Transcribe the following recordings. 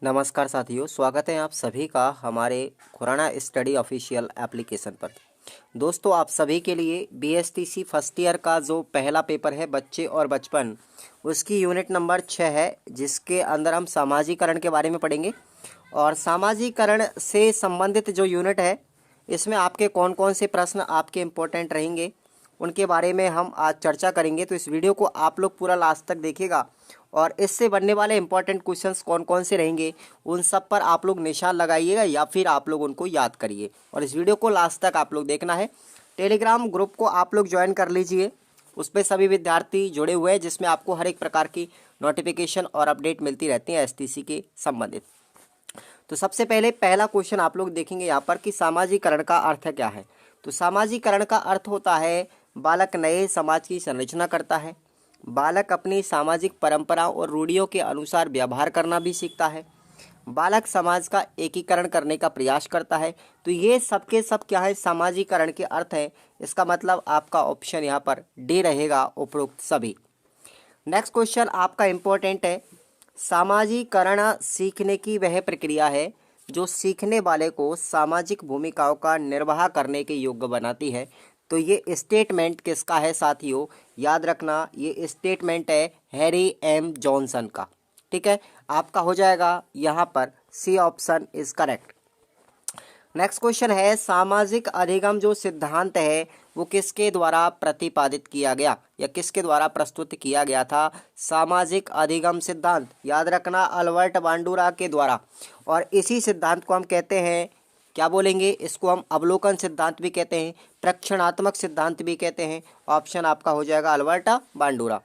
नमस्कार साथियों, स्वागत है आप सभी का हमारे खुराना स्टडी ऑफिशियल एप्लीकेशन पर। दोस्तों, आप सभी के लिए बीएसटीसी फर्स्ट ईयर का जो पहला पेपर है बच्चे और बचपन, उसकी यूनिट नंबर 6 है, जिसके अंदर हम सामाजिकरण के बारे में पढ़ेंगे। और सामाजिकरण से संबंधित जो यूनिट है, इसमें आपके कौन कौन से प्रश्न आपके इम्पोर्टेंट रहेंगे, उनके बारे में हम आज चर्चा करेंगे। तो इस वीडियो को आप लोग पूरा लास्ट तक देखिएगा और इससे बनने वाले इंपॉर्टेंट क्वेश्चंस कौन कौन से रहेंगे, उन सब पर आप लोग निशान लगाइएगा या फिर आप लोग उनको याद करिए। और इस वीडियो को लास्ट तक आप लोग देखना है। टेलीग्राम ग्रुप को आप लोग ज्वाइन कर लीजिए, उस पर सभी विद्यार्थी जुड़े हुए हैं, जिसमें आपको हर एक प्रकार की नोटिफिकेशन और अपडेट मिलती रहती है एसटीसी के संबंधित। तो सबसे पहले पहला क्वेश्चन आप लोग देखेंगे यहाँ पर कि सामाजिकरण का अर्थ क्या है। तो सामाजिकरण का अर्थ होता है बालक नए समाज की संरचना करता है, बालक अपनी सामाजिक परंपराओं और रूढ़ियों के अनुसार व्यवहार करना भी सीखता है, बालक समाज का एकीकरण करने का प्रयास करता है। तो ये सबके सब क्या है, सामाजिकरण के अर्थ है। इसका मतलब आपका ऑप्शन यहाँ पर डी रहेगा, उपरोक्त सभी। नेक्स्ट क्वेश्चन आपका इम्पोर्टेंट है। सामाजिकरण सीखने की वह प्रक्रिया है जो सीखने वाले को सामाजिक भूमिकाओं का निर्वाह करने के योग्य बनाती है। तो ये स्टेटमेंट किसका है साथियों, याद रखना, ये स्टेटमेंट है हैरी एम जॉनसन का। ठीक है, आपका हो जाएगा यहाँ पर C option is correct. Next question है, सामाजिक अधिगम जो सिद्धांत है वो किसके द्वारा प्रतिपादित किया गया या किसके द्वारा प्रस्तुत किया गया था। सामाजिक अधिगम सिद्धांत याद रखना, अल्बर्ट बांडुरा के द्वारा। और इसी सिद्धांत को हम कहते हैं, क्या बोलेंगे, इसको हम अवलोकन सिद्धांत भी कहते हैं, प्रक्षणात्मक सिद्धांत भी कहते हैं। ऑप्शन आपका हो जाएगा अल्बर्ट बांडुरा।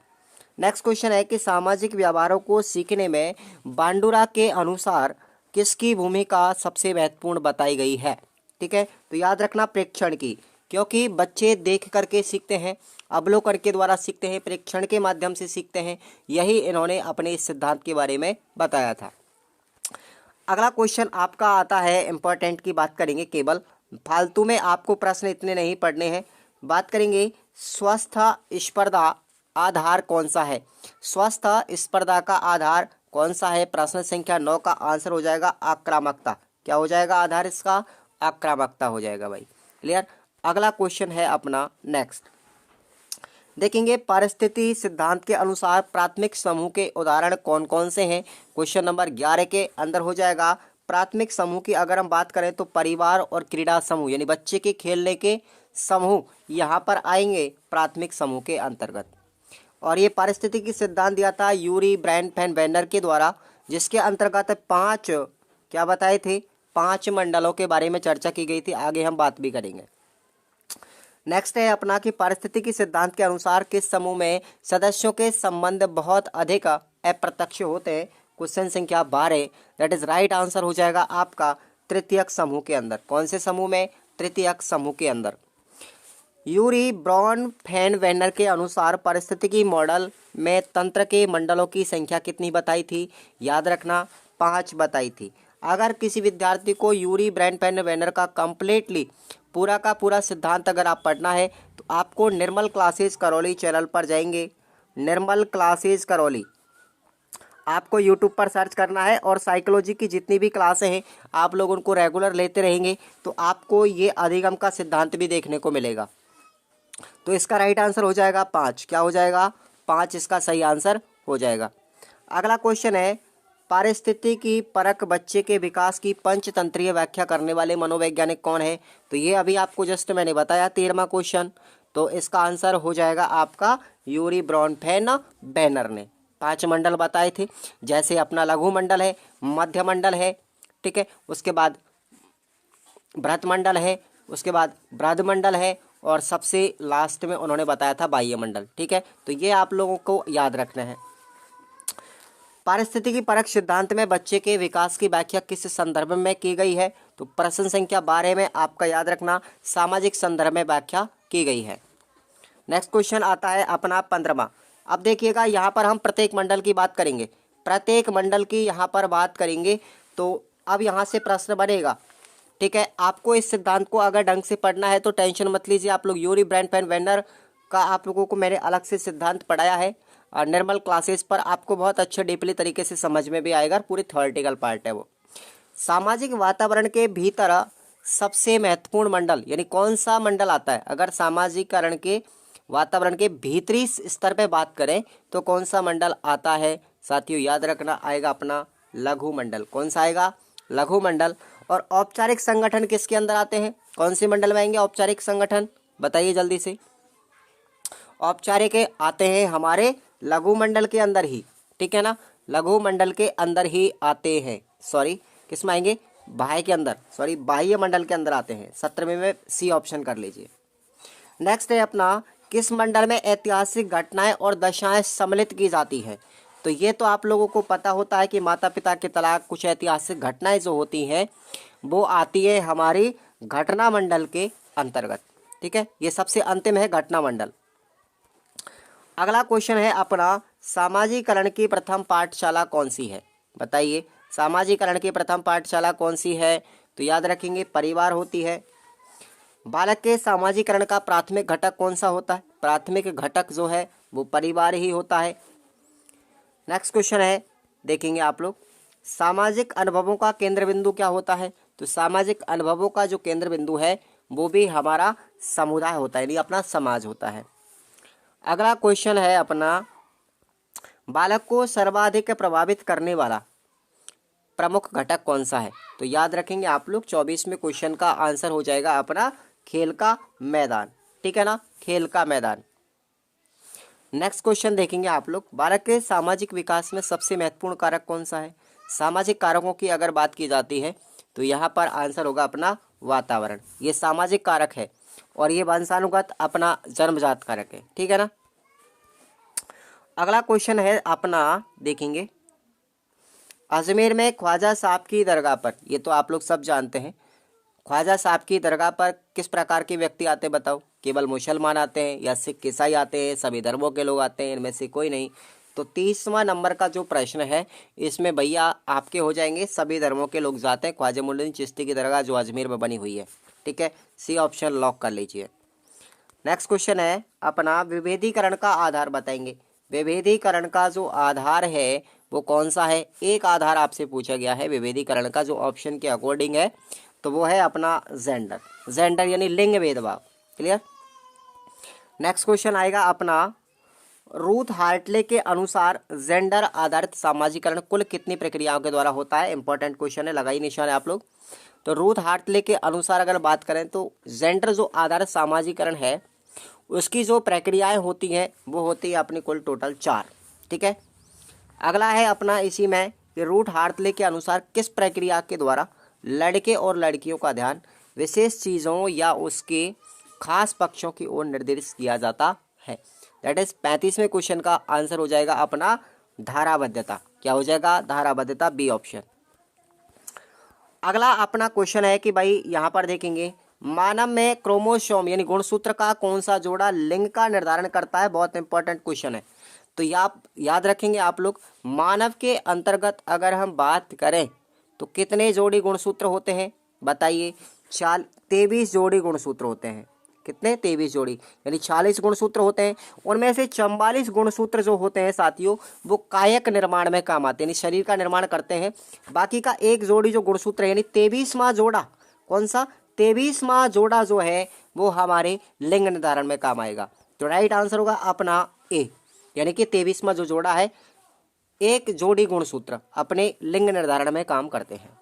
नेक्स्ट क्वेश्चन है कि सामाजिक व्यवहारों को सीखने में बांडुरा के अनुसार किसकी भूमिका सबसे महत्वपूर्ण बताई गई है। ठीक है, तो याद रखना प्रेक्षण की, क्योंकि बच्चे देख करके सीखते हैं, अवलोकन के द्वारा सीखते हैं, प्रेक्षण के माध्यम से सीखते हैं। यही इन्होंने अपने इस सिद्धांत के बारे में बताया था। अगला क्वेश्चन आपका आता है, इंपॉर्टेंट की बात करेंगे, केवल फालतू में आपको प्रश्न इतने नहीं पढ़ने हैं। बात करेंगे स्वस्थ स्पर्धा आधार कौन सा है। स्वस्थ स्पर्धा का आधार कौन सा है। प्रश्न संख्या 9 का आंसर हो जाएगा आक्रामकता। क्या हो जाएगा आधार इसका, आक्रामकता हो जाएगा भाई। क्लियर। अगला क्वेश्चन है अपना नेक्स्ट, देखेंगे परिस्थिति सिद्धांत के अनुसार प्राथमिक समूह के उदाहरण कौन कौन से हैं। क्वेश्चन नंबर 11 के अंदर हो जाएगा। प्राथमिक समूह की अगर हम बात करें तो परिवार और क्रीड़ा समूह यानी बच्चे के खेलने के समूह यहाँ पर आएंगे प्राथमिक समूह के अंतर्गत। और ये पारिस्थितिकी सिद्धांत दिया था यूरी ब्रैनफेन वेनर के द्वारा, जिसके अंतर्गत 5 क्या बताए थे, 5 मंडलों के बारे में चर्चा की गई थी। आगे हम बात भी करेंगे। नेक्स्ट है अपना कि पारिस्थितिकी सिद्धांत के अनुसार किस समूह में सदस्यों के संबंध बहुत अधिक अप्रत्यक्ष होते हैं। क्वेश्चन संख्या 12, दैट इज राइट आंसर हो जाएगा आपका तृतीयक समूह के अंदर। कौन से समूह में, तृतीयक समूह के अंदर। यूरी ब्रॉनफेन वेनर के अनुसार पारिस्थितिकी मॉडल में तंत्र के मंडलों की संख्या कितनी बताई थी। याद रखना 5 बताई थी। अगर किसी विद्यार्थी को यूरी ब्रॉनफेन वेनर का कंप्लीटली पूरा का पूरा सिद्धांत अगर आप पढ़ना है तो आपको निर्मल क्लासेस करौली चैनल पर जाएंगे। निर्मल क्लासेस करौली आपको यूट्यूब पर सर्च करना है और साइकोलॉजी की जितनी भी क्लासें हैं आप लोग उनको रेगुलर लेते रहेंगे तो आपको ये अधिगम का सिद्धांत भी देखने को मिलेगा। तो इसका राइट आंसर हो जाएगा 5। क्या हो जाएगा, 5 इसका सही आंसर हो जाएगा। अगला क्वेश्चन है, पारिस्थितिकी परक बच्चे के विकास की पंचतंत्रीय व्याख्या करने वाले मनोवैज्ञानिक कौन है। तो ये अभी आपको जस्ट मैंने बताया 13वां क्वेश्चन। तो इसका आंसर हो जाएगा आपका यूरी ब्रॉनफेन वेनर ने 5 मंडल बताए थे, जैसे अपना लघु मंडल है, मध्य मंडल है, ठीक है, उसके बाद बृहत मंडल है, उसके बाद बृहद मंडल है और सबसे लास्ट में उन्होंने बताया था बाह्य मंडल। ठीक है, तो ये आप लोगों को याद रखना है। पारिस्थितिकी परक सिद्धांत में बच्चे के विकास की व्याख्या किस संदर्भ में की गई है। तो प्रश्न संख्या 12 में आपका याद रखना सामाजिक संदर्भ में व्याख्या की गई है। नेक्स्ट क्वेश्चन आता है अपना 15वां। अब देखिएगा यहाँ पर हम प्रत्येक मंडल की बात करेंगे, प्रत्येक मंडल की यहाँ पर बात करेंगे। तो अब यहाँ से प्रश्न बनेगा, ठीक है। आपको इस सिद्धांत को अगर ढंग से पढ़ना है तो टेंशन मत लीजिए, आप लोग यूरी ब्रॉनफेन वेनर का आप लोगों को मैंने अलग से सिद्धांत पढ़ाया है, निर्मल क्लासेस पर आपको बहुत अच्छे डीपली तरीके से समझ में भी आएगा, पूरी थ्योरेटिकल पार्ट है वो। सामाजिक वातावरण के भीतर सबसे महत्वपूर्ण मंडल यानी कौन सा मंडल आता है? अगर सामाजिकरण के वातावरण के भीतरी स्तर पे बात करें तो कौन सा मंडल आता है साथियों? याद रखना आएगा अपना लघु मंडल। कौन सा आएगा? लघु मंडल। और औपचारिक संगठन किसके अंदर आते हैं? कौन से मंडल में आएंगे औपचारिक संगठन? बताइए जल्दी से। औपचारिक आते हैं हमारे लघु मंडल के अंदर ही, ठीक है ना, लघु मंडल के अंदर ही आते हैं। सॉरी, किस में आएंगे? बाह्य के अंदर, सॉरी बाह्य मंडल के अंदर आते हैं। 17वें में सी ऑप्शन कर लीजिए। नेक्स्ट है अपना, किस मंडल में ऐतिहासिक घटनाएं और दशाएं सम्मिलित की जाती है? तो ये तो आप लोगों को पता होता है कि माता पिता के तलाक, कुछ ऐतिहासिक घटनाएं जो होती हैं वो आती है हमारी घटना मंडल के अंतर्गत, ठीक है। ये सबसे अंतिम है घटना मंडल। अगला क्वेश्चन है अपना, सामाजिकरण की प्रथम पाठशाला कौन सी है? बताइए, सामाजिकरण की प्रथम पाठशाला कौन सी है? तो याद रखेंगे परिवार होती है। बालक के सामाजिकरण का प्राथमिक घटक कौन सा होता है? प्राथमिक घटक जो है वो परिवार ही होता है। नेक्स्ट क्वेश्चन है, देखेंगे आप लोग, सामाजिक अनुभवों का केंद्र बिंदु क्या होता है? तो सामाजिक अनुभवों का जो केंद्र बिंदु है वो भी हमारा समुदाय होता है, यानी अपना समाज होता है। अगला क्वेश्चन है अपना, बालक को सर्वाधिक प्रभावित करने वाला प्रमुख घटक कौन सा है? तो याद रखेंगे आप लोग 24वें क्वेश्चन का आंसर हो जाएगा अपना खेल का मैदान, ठीक है ना, खेल का मैदान। नेक्स्ट क्वेश्चन देखेंगे आप लोग, बालक के सामाजिक विकास में सबसे महत्वपूर्ण कारक कौन सा है? सामाजिक कारकों की अगर बात की जाती है तो यहाँ पर आंसर होगा अपना वातावरण। ये सामाजिक कारक है और ये वंशानुगत अपना जन्मजात कारक है, ठीक है ना। अगला क्वेश्चन है अपना, देखेंगे, अजमेर में ख्वाजा साहब की दरगाह पर, ये तो आप लोग सब जानते हैं, ख्वाजा साहब की दरगाह पर किस प्रकार के व्यक्ति आते हैं बताओ? केवल मुसलमान आते हैं या सिख ईसाई आते हैं? सभी धर्मों के लोग आते हैं, इनमें से कोई नहीं। तो 30वां नंबर का जो प्रश्न है इसमें भैया आपके हो जाएंगे सभी धर्मों के लोग जाते हैं ख्वाजा मुइनुद्दीन चिश्ती की दरगाह जो अजमेर में बनी हुई है, ठीक है। सी ऑप्शन लॉक कर लीजिए। नेक्स्ट क्वेश्चन है अपना, विभेदीकरण का आधार बताएंगे। विभेदीकरण का जो आधार है वो कौन सा है? एक आधार आपसे पूछा गया है विभेदीकरण का जो ऑप्शन के अकॉर्डिंग है, तो वो है अपना जेंडर। जेंडर यानी लिंग भेदभाव, क्लियर। नेक्स्ट क्वेश्चन आएगा अपना, रूथ हार्टले के अनुसार जेंडर आधारित सामाजिकरण कुल कितनी प्रक्रियाओं के द्वारा होता है? इंपॉर्टेंट क्वेश्चन है, लगाई निशान है आप लोग। तो रूथ हार्टले के अनुसार अगर बात करें तो जेंडर जो आधारित सामाजिकरण है उसकी जो प्रक्रियाएं होती हैं वो होती है अपनी कुल टोटल 4, ठीक है। अगला है अपना इसी में कि रूथ हार्टले के अनुसार किस प्रक्रिया के द्वारा लड़के और लड़कियों का ध्यान विशेष चीज़ों या उसके खास पक्षों की ओर निर्देशित किया जाता है? दैट इज 35वें क्वेश्चन का आंसर हो जाएगा अपना धाराबद्धता। क्या हो जाएगा? धाराबद्धता, बी ऑप्शन। अगला अपना क्वेश्चन है कि भाई यहाँ पर देखेंगे, मानव में क्रोमोसोम यानी गुणसूत्र का कौन सा जोड़ा लिंग का निर्धारण करता है? बहुत इंपॉर्टेंट क्वेश्चन है, तो याद रखेंगे आप लोग। मानव के अंतर्गत अगर हम बात करें तो कितने जोड़ी गुणसूत्र होते हैं? बताइए। 23 जोड़ी गुणसूत्र होते हैं। कितने? 23 जोड़ी, यानी 40 गुणसूत्र होते हैं। उनमें से 44 गुणसूत्र जो होते हैं साथियों वो कायक निर्माण में काम आते हैं, यानी शरीर का निर्माण करते हैं। बाकी का एक जोड़ी जो गुणसूत्र है यानी 23वां जोड़ा, कौन सा? 23वां जोड़ा जो है वो हमारे लिंग निर्धारण में काम आएगा। तो राइट आंसर होगा अपना ए, यानी कि 23वां जो जोड़ा है, एक जोड़ी गुणसूत्र अपने लिंग निर्धारण में काम करते हैं।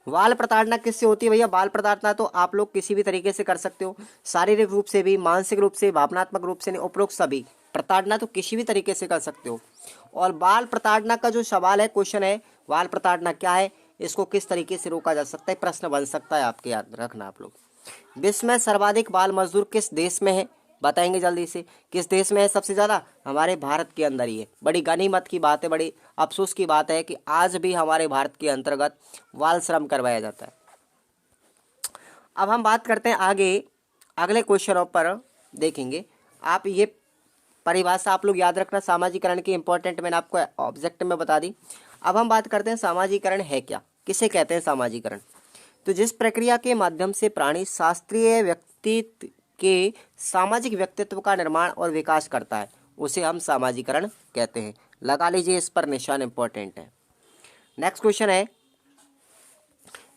बाल प्रताड़ना किससे होती है भैया? बाल प्रताड़ना तो आप लोग किसी भी तरीके से कर सकते हो, शारीरिक रूप से भी, मानसिक रूप से, भावनात्मक रूप से, उपरोक्त सभी प्रताड़ना तो किसी भी तरीके से कर सकते हो। और बाल प्रताड़ना का जो सवाल है, क्वेश्चन है, बाल प्रताड़ना क्या है, इसको किस तरीके से रोका जा सकता है, प्रश्न बन सकता है आपके, याद रखना आप लोग। विश्व में सर्वाधिक बाल मजदूर किस देश में है? बताएंगे जल्दी से, किस देश में है सबसे ज़्यादा? हमारे भारत के अंदर ही है। बड़ी गनीमत की बात है, बड़ी अफसोस की बात है कि आज भी हमारे भारत के अंतर्गत बाल श्रम करवाया जाता है। अब हम बात करते हैं आगे, अगले क्वेश्चनों पर देखेंगे। आप ये परिभाषा आप लोग याद रखना, सामाजिकरण की इंपॉर्टेंट मैंने आपको ऑब्जेक्ट में बता दी। अब हम बात करते हैं सामाजिकरण है क्या, किसे कहते हैं सामाजिकरण? तो जिस प्रक्रिया के माध्यम से प्राणी शास्त्रीय व्यक्तित्व के सामाजिक व्यक्तित्व का निर्माण और विकास करता है उसे हम सामाजिकरण कहते हैं। लगा लीजिए इस पर निशान, इंपॉर्टेंट है। नेक्स्ट क्वेश्चन है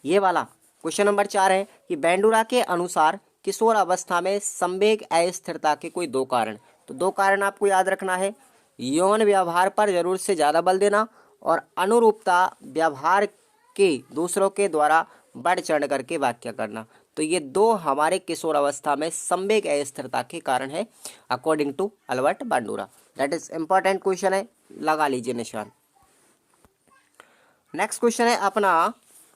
ये वाला, क्वेश्चन नंबर 4 है कि बेंडूरा के अनुसार किशोर अवस्था में संवेग अस्थिरता के कोई दो कारण। तो दो कारण आपको याद रखना है, यौन व्यवहार पर जरूरत से ज़्यादा बल देना और अनुरूपता व्यवहार के दूसरों के द्वारा बढ़ चढ़ करके व्याख्या करना। तो ये दो हमारे किशोर अवस्था में संवेग अस्थिरता के कारण है according to Albert Bandura. That is important question है, लगा लीजिए निशान। नेक्स्ट क्वेश्चन है अपना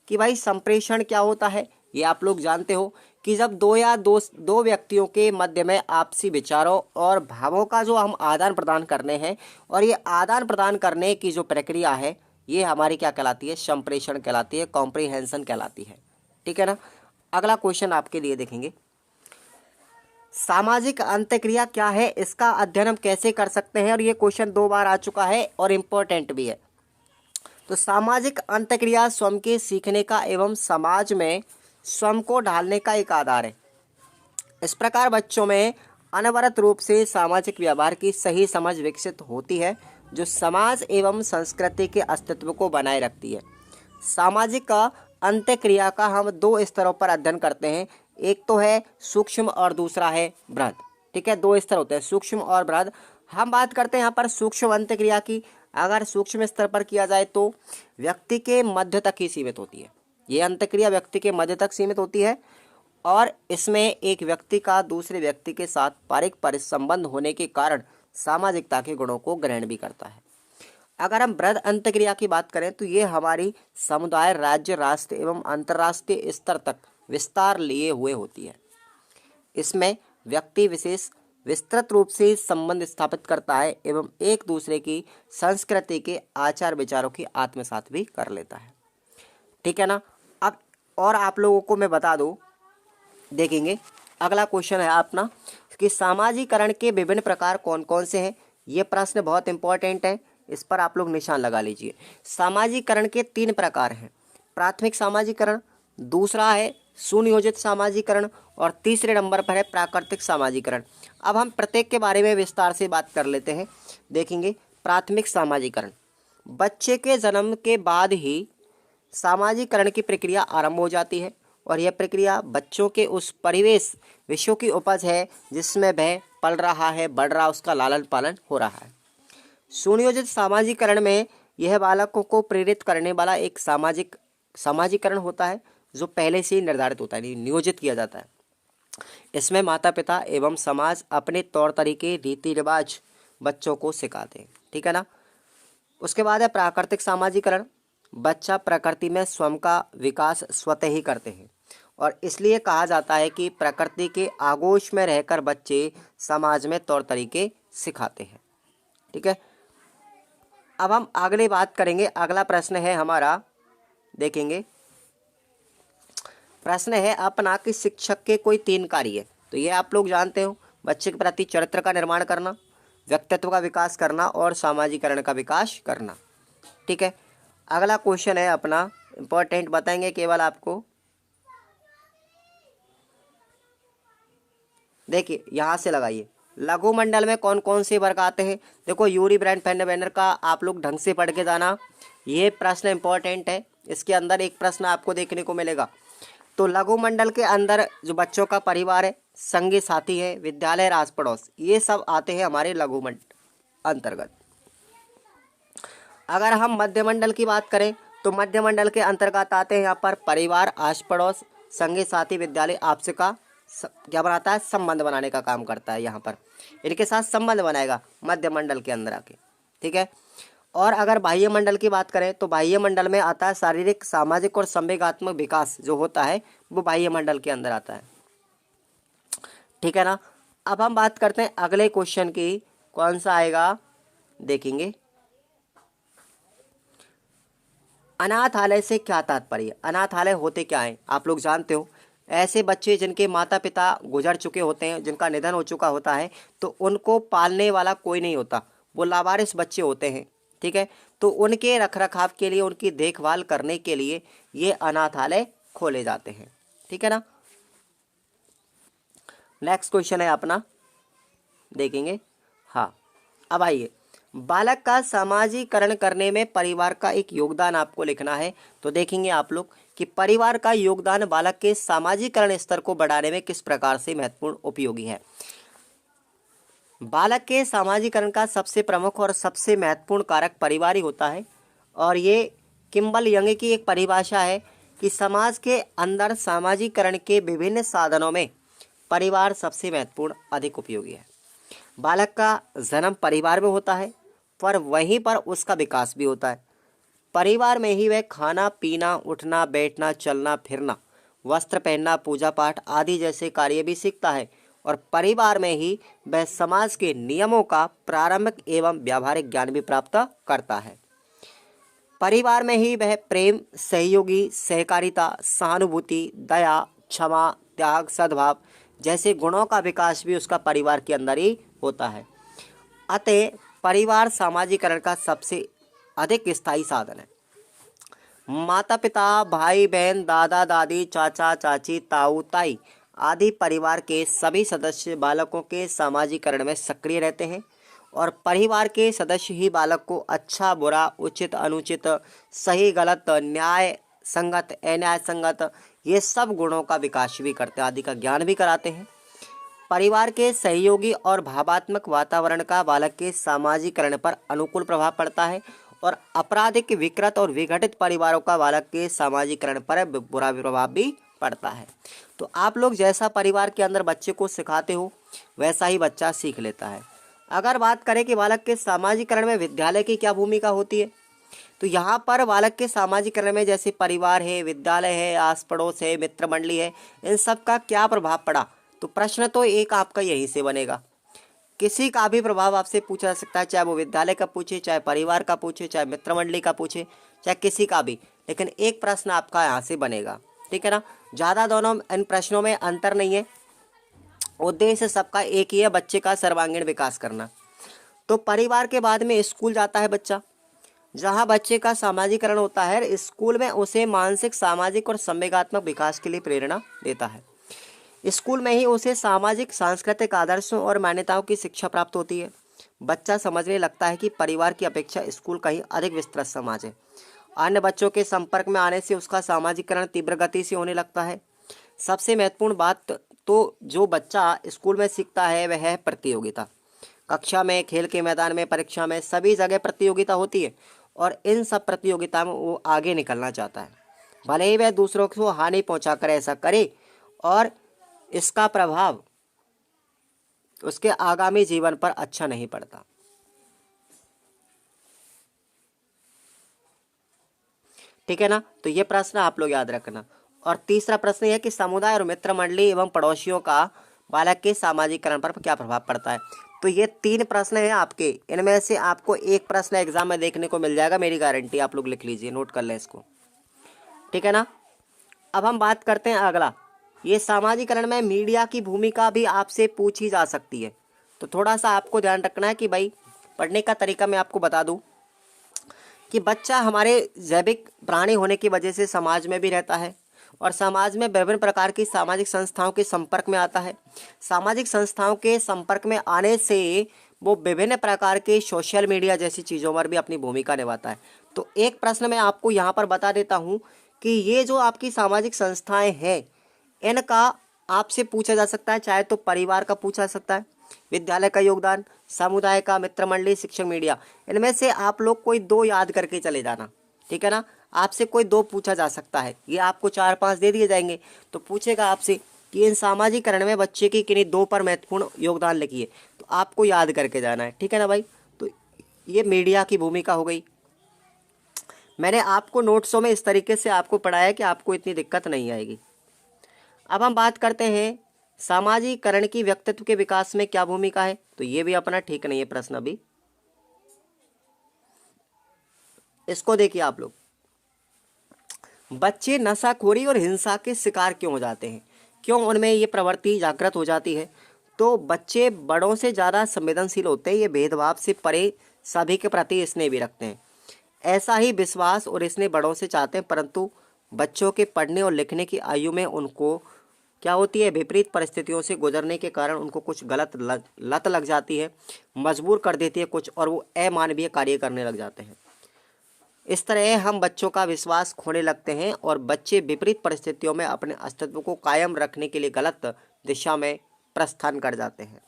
कि भाई संप्रेषण क्या होता है। ये आप लोग जानते हो कि जब दो व्यक्तियों के मध्य में आपसी विचारों और भावों का जो हम आदान प्रदान करने हैं, और ये आदान प्रदान करने की जो प्रक्रिया है ये हमारी क्या कहलाती है, संप्रेषण कहलाती है, कॉम्प्रिहेंशन कहलाती है। ठीक है ना। अगला क्वेश्चन आपके लिए देखेंगे, सामाजिक अंतःक्रिया क्या है, इसका अध्ययन हम कैसे कर सकते हैं। और ये क्वेश्चन 2 बार आ चुका है और इम्पोर्टेंट भी है। तो सामाजिक अंतःक्रिया स्वयं के सीखने का एवं समाज में स्वयं को ढालने का एक आधार है। इस प्रकार बच्चों में अनवरत रूप से सामाजिक व्यवहार की सही समझ विकसित होती है, जो समाज एवं संस्कृति के अस्तित्व को बनाए रखती है। सामाजिक अंतःक्रिया का हम 2 स्तरों पर अध्ययन करते हैं, एक तो है सूक्ष्म और दूसरा है बृहद। ठीक है, 2 स्तर होते हैं, सूक्ष्म और बृहद। हम बात करते हैं यहाँ पर सूक्ष्म अंतःक्रिया की। अगर सूक्ष्म स्तर पर किया जाए तो व्यक्ति के मध्य तक ही सीमित होती है। ये अंतःक्रिया व्यक्ति के मध्य तक सीमित होती है और इसमें एक व्यक्ति का दूसरे व्यक्ति के साथ पारस्परिक संबंध होने के कारण सामाजिकता के गुणों को ग्रहण भी करता है। अगर हम बृहद अंतःक्रिया की बात करें तो ये हमारी समुदाय, राज्य, राष्ट्र एवं अंतर्राष्ट्रीय स्तर तक विस्तार लिए हुए होती है। इसमें व्यक्ति विशेष विस्तृत रूप से संबंध स्थापित करता है एवं एक दूसरे की संस्कृति के आचार विचारों की आत्मसात भी कर लेता है। ठीक है ना। अब और आप लोगों को मैं बता दूं, देखेंगे अगला क्वेश्चन है अपना कि सामाजिकरण के विभिन्न प्रकार कौन कौन से हैं। ये प्रश्न बहुत इंपॉर्टेंट है, इस पर आप लोग निशान लगा लीजिए। सामाजिकरण के 3 प्रकार हैं, प्राथमिक सामाजिकरण, दूसरा है सुनियोजित सामाजिकरण और तीसरे नंबर पर है प्राकृतिक सामाजिकरण। अब हम प्रत्येक के बारे में विस्तार से बात कर लेते हैं। देखेंगे प्राथमिक सामाजिकरण, बच्चे के जन्म के बाद ही सामाजिकरण की प्रक्रिया आरंभ हो जाती है और यह प्रक्रिया बच्चों के उस परिवेश विषयों की उपज है जिसमें वह पल रहा है, बढ़ रहा, उसका लालन पालन हो रहा है। सुनियोजित सामाजिकरण में यह बालकों को प्रेरित करने वाला एक सामाजिकरण होता है जो पहले से ही निर्धारित होता है, नियोजित किया जाता है। इसमें माता पिता एवं समाज अपने तौर तरीके, रीति रिवाज बच्चों को सिखाते हैं। ठीक है ना। उसके बाद है प्राकृतिक सामाजिकरण, बच्चा प्रकृति में स्वयं का विकास स्वतः ही करते हैं और इसलिए कहा जाता है कि प्रकृति के आगोश में रहकर बच्चे समाज में तौर तरीके सिखाते हैं। ठीक है। अब हम अगली बात करेंगे। अगला प्रश्न है हमारा, देखेंगे प्रश्न है अपना कि शिक्षक के कोई 3 कार्य। तो ये आप लोग जानते हो, बच्चे के प्रति चरित्र का निर्माण करना, व्यक्तित्व का विकास करना और सामाजिकरण का विकास करना। ठीक है। अगला क्वेश्चन है अपना इंपॉर्टेंट, बताएंगे केवल आपको। देखिए यहाँ से लगाइए, लघु मंडल में कौन कौन से वर्ग आते हैं। देखो यूरी ब्रांड फेंडरवेंडर का आप लोग ढंग से पढ़ के जाना, ये प्रश्न इंपॉर्टेंट है। इसके अंदर एक प्रश्न आपको देखने को मिलेगा। तो लघु मंडल के अंदर जो बच्चों का परिवार है, संगी साथी है, विद्यालय, रास पड़ोस, ये सब आते हैं हमारे लघु मंडल अंतर्गत। अगर हम मध्य मंडल की बात करें तो मध्य मंडल के अंतर्गत आते हैं यहाँ पर परिवार, आस पड़ोस, संगी साथी, विद्यालय, आपसे का क्या बनाता है, संबंध बनाने का काम करता है। यहाँ पर इनके साथ संबंध बनाएगा मध्य मंडल के अंदर आके। ठीक है। और अगर बाह्य मंडल की बात करें तो बाह्य मंडल में आता है शारीरिक, सामाजिक और संवेगात्मक विकास जो होता है वो बाह्य मंडल के अंदर आता है। ठीक है ना। अब हम बात करते हैं अगले क्वेश्चन की, कौन सा आएगा देखेंगे, अनाथालय से क्या तात्पर्य। अनाथालय होते क्या हैं आप लोग जानते हो, ऐसे बच्चे जिनके माता पिता गुजर चुके होते हैं, जिनका निधन हो चुका होता है, तो उनको पालने वाला कोई नहीं होता, वो लावारिस बच्चे होते हैं। ठीक है। तो उनके रखरखाव के लिए, उनकी देखभाल करने के लिए ये अनाथालय खोले जाते हैं। ठीक है ना। नेक्स्ट क्वेश्चन है अपना, देखेंगे। हाँ, अब आइए, बालक का सामाजिकरण करने में परिवार का एक योगदान आपको लिखना है। तो देखेंगे आप लोग कि परिवार का योगदान बालक के सामाजिकरण स्तर को बढ़ाने में किस प्रकार से महत्वपूर्ण उपयोगी है। बालक के सामाजिकरण का सबसे प्रमुख और सबसे महत्वपूर्ण कारक परिवार ही होता है। और ये किम्बल यंग की एक परिभाषा है कि समाज के अंदर सामाजिकरण के विभिन्न साधनों में परिवार सबसे महत्वपूर्ण अधिक उपयोगी है। बालक का जन्म परिवार में होता है, पर वहीं पर उसका विकास भी होता है। परिवार में ही वह खाना पीना, उठना बैठना, चलना फिरना, वस्त्र पहनना, पूजा पाठ आदि जैसे कार्य भी सीखता है। और परिवार में ही वह समाज के नियमों का प्रारंभिक एवं व्यावहारिक ज्ञान भी प्राप्त करता है। परिवार में ही वह प्रेम, सहयोगी, सहकारिता, सहानुभूति, दया, क्षमा, त्याग, सद्भाव जैसे गुणों का विकास भी उसका परिवार के अंदर ही होता है। अतः परिवार सामाजिकरण का सबसे अधिक स्थायी साधन है। माता पिता, भाई बहन, दादा दादी, चाचा चाची, ताऊ ताई आदि परिवार के सभी सदस्य बालकों के सामाजिकरण में सक्रिय रहते हैं। और परिवार के सदस्य ही बालक को अच्छा बुरा, उचित अनुचित, सही गलत, न्याय संगत, अन्याय संगत ये सब गुणों का विकास भी करते हैं, आदि का ज्ञान भी कराते हैं। परिवार के सहयोगी और भावात्मक वातावरण का बालक के सामाजिकरण पर अनुकूल प्रभाव पड़ता है। और आपराधिक, विकृत और विघटित परिवारों का बालक के सामाजिकरण पर बुरा प्रभाव भी पड़ता है। तो आप लोग जैसा परिवार के अंदर बच्चे को सिखाते हो वैसा ही बच्चा सीख लेता है। अगर बात करें कि बालक के सामाजिकरण में विद्यालय की क्या भूमिका होती है, तो यहाँ पर बालक के सामाजिकरण में जैसे परिवार है, विद्यालय है, आस पड़ोस है, मित्र मंडली है, इन सब का क्या प्रभाव पड़ा। तो प्रश्न तो एक आपका यहीं से बनेगा। किसी का भी प्रभाव आपसे पूछा जा सकता है, चाहे वो विद्यालय का पूछे, चाहे परिवार का पूछे, चाहे मित्र मंडली का पूछे, चाहे किसी का भी, लेकिन एक प्रश्न आपका यहाँ से बनेगा। ठीक है ना। ज़्यादा दोनों इन प्रश्नों में अंतर नहीं है, उद्देश्य सबका एक ही है, बच्चे का सर्वांगीण विकास करना। तो परिवार के बाद में स्कूल जाता है बच्चा, जहाँ बच्चे का सामाजिकरण होता है। स्कूल में उसे मानसिक, सामाजिक और संवेगात्मक विकास के लिए प्रेरणा देता है। स्कूल में ही उसे सामाजिक, सांस्कृतिक आदर्शों और मान्यताओं की शिक्षा प्राप्त होती है। बच्चा समझने लगता है कि परिवार की अपेक्षा स्कूल कहीं अधिक विस्तृत समाज है। अन्य बच्चों के संपर्क में आने से उसका सामाजिकरण तीव्र गति से होने लगता है। सबसे महत्वपूर्ण बात तो जो बच्चा स्कूल में सीखता है वह है प्रतियोगिता। कक्षा में, खेल के मैदान में, परीक्षा में, सभी जगह प्रतियोगिता होती है। और इन सब प्रतियोगिता में वो आगे निकलना चाहता है, भले ही वह दूसरों को हानि पहुंचाकर ऐसा करे, और इसका प्रभाव उसके आगामी जीवन पर अच्छा नहीं पड़ता। ठीक है ना। तो ये प्रश्न आप लोग याद रखना। और तीसरा प्रश्न यह है कि समुदाय और मित्र मंडली एवं पड़ोसियों का बालक के सामाजिकरण पर क्या प्रभाव पड़ता है। तो ये 3 प्रश्न हैं आपके, इनमें से आपको एक प्रश्न एग्जाम में देखने को मिल जाएगा, मेरी गारंटी। आप लोग लिख लीजिए, नोट कर लें इसको। ठीक है ना। अब हम बात करते हैं अगला, ये सामाजिकरण में मीडिया की भूमिका भी आपसे पूछी जा सकती है। तो थोड़ा सा आपको ध्यान रखना है कि भाई पढ़ने का तरीका मैं आपको बता दूं कि बच्चा हमारे जैविक प्राणी होने की वजह से समाज में भी रहता है, और समाज में विभिन्न प्रकार की सामाजिक संस्थाओं के संपर्क में आता है। सामाजिक संस्थाओं के संपर्क में आने से वो विभिन्न प्रकार के सोशल मीडिया जैसी चीज़ों पर भी अपनी भूमिका निभाता है। तो एक प्रश्न मैं आपको यहाँ पर बता देता हूँ कि ये जो आपकी सामाजिक संस्थाएं हैं, इनका आपसे पूछा जा सकता है, चाहे तो परिवार का पूछा जा सकता है, विद्यालय का योगदान, समुदाय का, मित्र मंडली, शिक्षक, मीडिया, इनमें से आप लोग कोई 2 याद करके चले जाना। ठीक है ना। आपसे कोई 2 पूछा जा सकता है, ये आपको 4-5 दे दिए जाएंगे। तो पूछेगा आपसे कि इन सामाजिकरण में बच्चे की किन्हीं 2 पर महत्वपूर्ण योगदान लिखिए, तो आपको याद करके जाना है। ठीक है ना भाई। तो ये मीडिया की भूमिका हो गई। मैंने आपको नोट्सों में इस तरीके से आपको पढ़ाया कि आपको इतनी दिक्कत नहीं आएगी। अब हम बात करते हैं सामाजिकरण की व्यक्तित्व के विकास में क्या भूमिका है। तो ये भी अपना ठीक नहीं है प्रश्न अभी, इसको देखिए आप लोग। बच्चे नशाखोरी और हिंसा के शिकार क्यों हो जाते हैं, क्यों उनमें ये प्रवृत्ति जागृत हो जाती है। तो बच्चे बड़ों से ज़्यादा संवेदनशील होते हैं, ये भेदभाव से परे सभी के प्रति स्नेह भी रखते हैं। ऐसा ही विश्वास और स्नेह बड़ों से चाहते हैं, परंतु बच्चों के पढ़ने और लिखने की आयु में उनको क्या होती है, विपरीत परिस्थितियों से गुजरने के कारण उनको कुछ गलत लत लग जाती है, मजबूर कर देती है कुछ, और वो अमानवीय कार्य करने लग जाते हैं। इस तरह हम बच्चों का विश्वास खोने लगते हैं और बच्चे विपरीत परिस्थितियों में अपने अस्तित्व को कायम रखने के लिए गलत दिशा में प्रस्थान कर जाते हैं।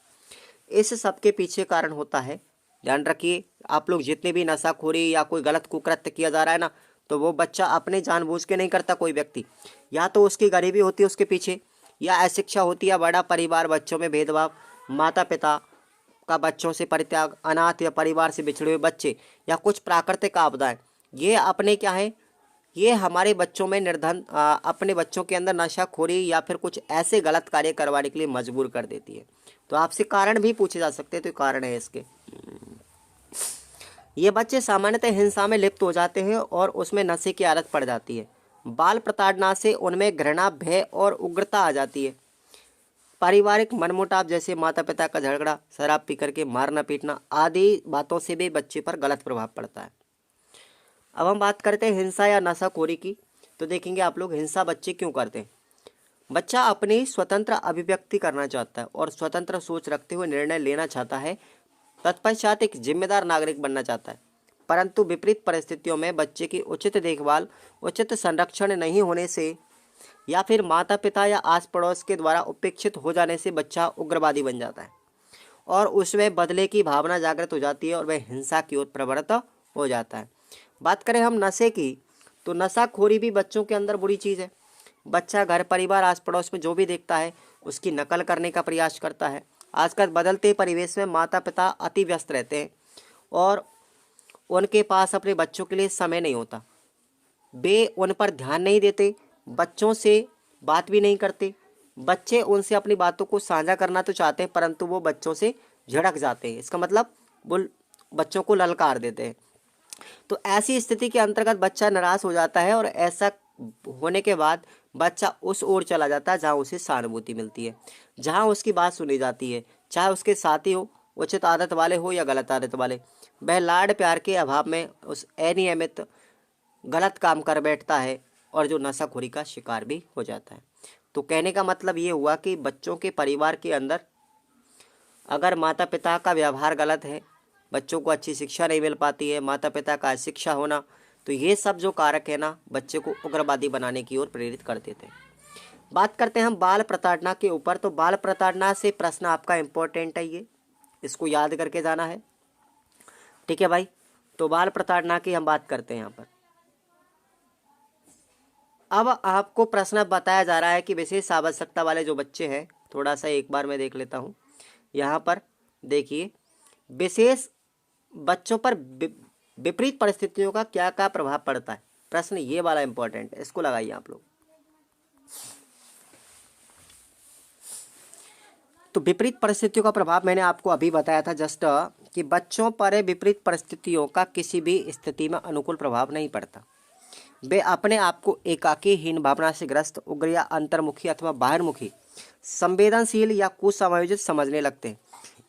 इस सब के पीछे कारण होता है, ध्यान रखिए आप लोग, जितने भी नशाखोरी या कोई गलत कुकृत्य किया जा रहा है ना, तो वो बच्चा अपने जानबूझ के नहीं करता। कोई व्यक्ति, या तो उसकी गरीबी होती है उसके पीछे, या अशिक्षा होती है, बड़ा परिवार, बच्चों में भेदभाव, माता पिता का बच्चों से परित्याग, अनाथ या परिवार से बिछड़े हुए बच्चे, या कुछ प्राकृतिक आपदाएं, ये अपने क्या है, ये हमारे बच्चों में अपने बच्चों के अंदर नशाखोरी या फिर कुछ ऐसे गलत कार्य करवाने के लिए मजबूर कर देती है। तो आपसे कारण भी पूछे जा सकते हैं, तो कारण है इसके। ये बच्चे सामान्यतः हिंसा में लिप्त हो जाते हैं और उसमें नशे की आदत पड़ जाती है। बाल प्रताड़ना से उनमें घृणा, भय और उग्रता आ जाती है। पारिवारिक मनमुटाव जैसे माता पिता का झगड़ा, शराब पी करके मारना पीटना आदि बातों से भी बच्चे पर गलत प्रभाव पड़ता है। अब हम बात करते हैं हिंसा या नशाखोरी की। तो देखेंगे आप लोग, हिंसा बच्चे क्यों करते हैं। बच्चा अपनी स्वतंत्र अभिव्यक्ति करना चाहता है और स्वतंत्र सोच रखते हुए निर्णय लेना चाहता है, तत्पश्चात एक जिम्मेदार नागरिक बनना चाहता है। परंतु विपरीत परिस्थितियों में बच्चे की उचित देखभाल, उचित संरक्षण नहीं होने से या फिर माता पिता या आस पड़ोस के द्वारा उपेक्षित हो जाने से बच्चा उग्रवादी बन जाता है और उसमें बदले की भावना जागृत हो जाती है और वह हिंसा की ओर प्रवृत्त हो जाता है। बात करें हम नशे की, तो नशाखोरी भी बच्चों के अंदर बुरी चीज़ है। बच्चा घर परिवार आस पड़ोस में जो भी देखता है उसकी नकल करने का प्रयास करता है। आजकल बदलते परिवेश में माता पिता अति व्यस्त रहते हैं और उनके पास अपने बच्चों के लिए समय नहीं होता। वे उन पर ध्यान नहीं देते, बच्चों से बात भी नहीं करते। बच्चे उनसे अपनी बातों को साझा करना तो चाहते हैं, परंतु वो बच्चों से झिड़क जाते हैं। इसका मतलब वो बच्चों को ललकार देते हैं। तो ऐसी स्थिति के अंतर्गत बच्चा निराश हो जाता है और ऐसा होने के बाद बच्चा उस ओर चला जाता है जहाँ उसे सहानुभूति मिलती है, जहाँ उसकी बात सुनी जाती है, चाहे उसके साथी हो, उचित आदत वाले हो या गलत आदत वाले। वह लाड प्यार के अभाव में उस अनियमित गलत काम कर बैठता है और जो नशाखोरी का शिकार भी हो जाता है। तो कहने का मतलब ये हुआ कि बच्चों के परिवार के अंदर अगर माता पिता का व्यवहार गलत है, बच्चों को अच्छी शिक्षा नहीं मिल पाती है, माता पिता का अशिक्षा होना, तो ये सब जो कारक है ना, बच्चे को उग्रवादी बनाने की ओर प्रेरित कर देते हैं। बात करते हैं हम बाल प्रताड़ना के ऊपर। तो बाल प्रताड़ना से प्रश्न आपका इम्पोर्टेंट है, ये इसको याद करके जाना है, ठीक है भाई। तो बाल प्रताड़ना की हम बात करते हैं यहाँ पर। अब आपको प्रश्न बताया जा रहा है कि विशेष आवश्यकता वाले जो बच्चे हैं, थोड़ा सा एक बार मैं देख लेता हूँ यहाँ पर। देखिए, विशेष बच्चों पर विपरीत परिस्थितियों का क्या क्या प्रभाव पड़ता है, प्रश्न ये वाला इंपॉर्टेंट है, इसको लगाइए आप लोग। तो विपरीत परिस्थितियों का प्रभाव मैंने आपको अभी बताया था जस्ट, कि बच्चों पर विपरीत परिस्थितियों का किसी भी स्थिति में अनुकूल प्रभाव नहीं पड़ता। वे अपने आप को एकाकी, हीन भावना से ग्रस्त, उग्र या अंतर्मुखी अथवा बाहरमुखी, संवेदनशील या कुसमायोजित समझने लगते हैं।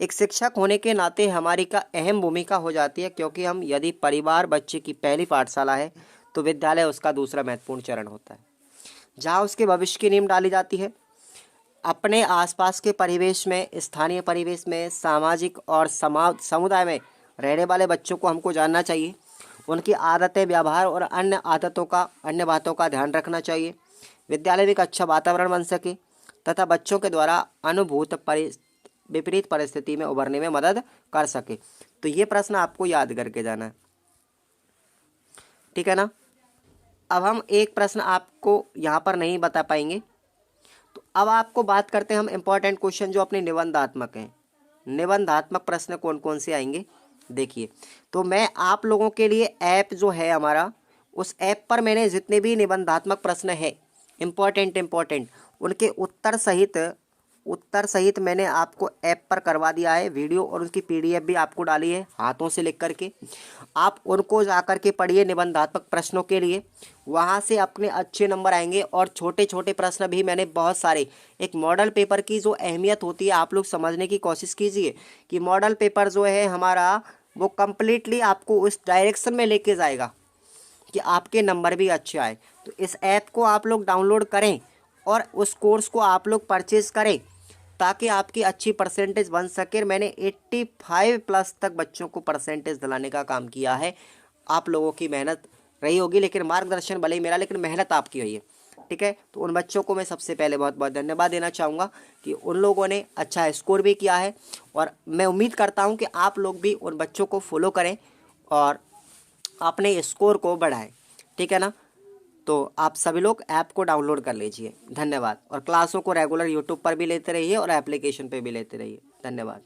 एक शिक्षक होने के नाते हमारी का अहम भूमिका हो जाती है, क्योंकि हम यदि परिवार बच्चे की पहली पाठशाला है तो विद्यालय उसका दूसरा महत्वपूर्ण चरण होता है, जहाँ उसके भविष्य की नींव डाली जाती है। अपने आसपास के परिवेश में, स्थानीय परिवेश में, सामाजिक और समुदाय में रहने वाले बच्चों को हमको जानना चाहिए। उनकी आदतें, व्यवहार और अन्य बातों का ध्यान रखना चाहिए। विद्यालय में एक अच्छा वातावरण बन सके तथा बच्चों के द्वारा अनुभूत विपरीत परिस्थिति में उभरने में मदद कर सके। तो ये प्रश्न आपको याद करके जाना है, ठीक है ना। अब हम एक प्रश्न आपको यहाँ पर नहीं बता पाएंगे, तो अब आपको बात करते हैं हम इम्पोर्टेंट क्वेश्चन जो अपने निबंधात्मक हैं। निबंधात्मक प्रश्न कौन कौन से आएंगे, देखिए। तो मैं आप लोगों के लिए ऐप जो है हमारा, उस ऐप पर मैंने जितने भी निबंधात्मक प्रश्न है इम्पोर्टेंट उनके उत्तर सहित मैंने आपको ऐप पर करवा दिया है वीडियो, और उसकी PDF भी आपको डाली है हाथों से लिख करके। आप उनको जा कर के पढ़िए निबंधात्मक प्रश्नों के लिए, वहाँ से अपने अच्छे नंबर आएंगे। और छोटे छोटे प्रश्न भी मैंने बहुत सारे, एक मॉडल पेपर की जो अहमियत होती है आप लोग समझने की कोशिश कीजिए कि मॉडल पेपर जो है हमारा वो कम्प्लीटली आपको उस डायरेक्शन में लेके जाएगा कि आपके नंबर भी अच्छे आए। तो इस ऐप को आप लोग डाउनलोड करें और उस कोर्स को आप लोग परचेज़ करें ताकि आपकी अच्छी परसेंटेज बन सके। मैंने 85 प्लस तक बच्चों को परसेंटेज दिलाने का काम किया है। आप लोगों की मेहनत रही होगी, लेकिन मार्गदर्शन भले ही मेरा, लेकिन मेहनत आपकी हुई है। ठीक है, तो उन बच्चों को मैं सबसे पहले बहुत बहुत धन्यवाद देना चाहूँगा कि उन लोगों ने अच्छा स्कोर भी किया है, और मैं उम्मीद करता हूँ कि आप लोग भी उन बच्चों को फॉलो करें और अपने स्कोर को बढ़ाएं। ठीक है ना। तो आप सभी लोग ऐप को डाउनलोड कर लीजिए। धन्यवाद। और क्लासों को रेगुलर यूट्यूब पर भी लेते रहिए और एप्लीकेशन पे भी लेते रहिए। धन्यवाद।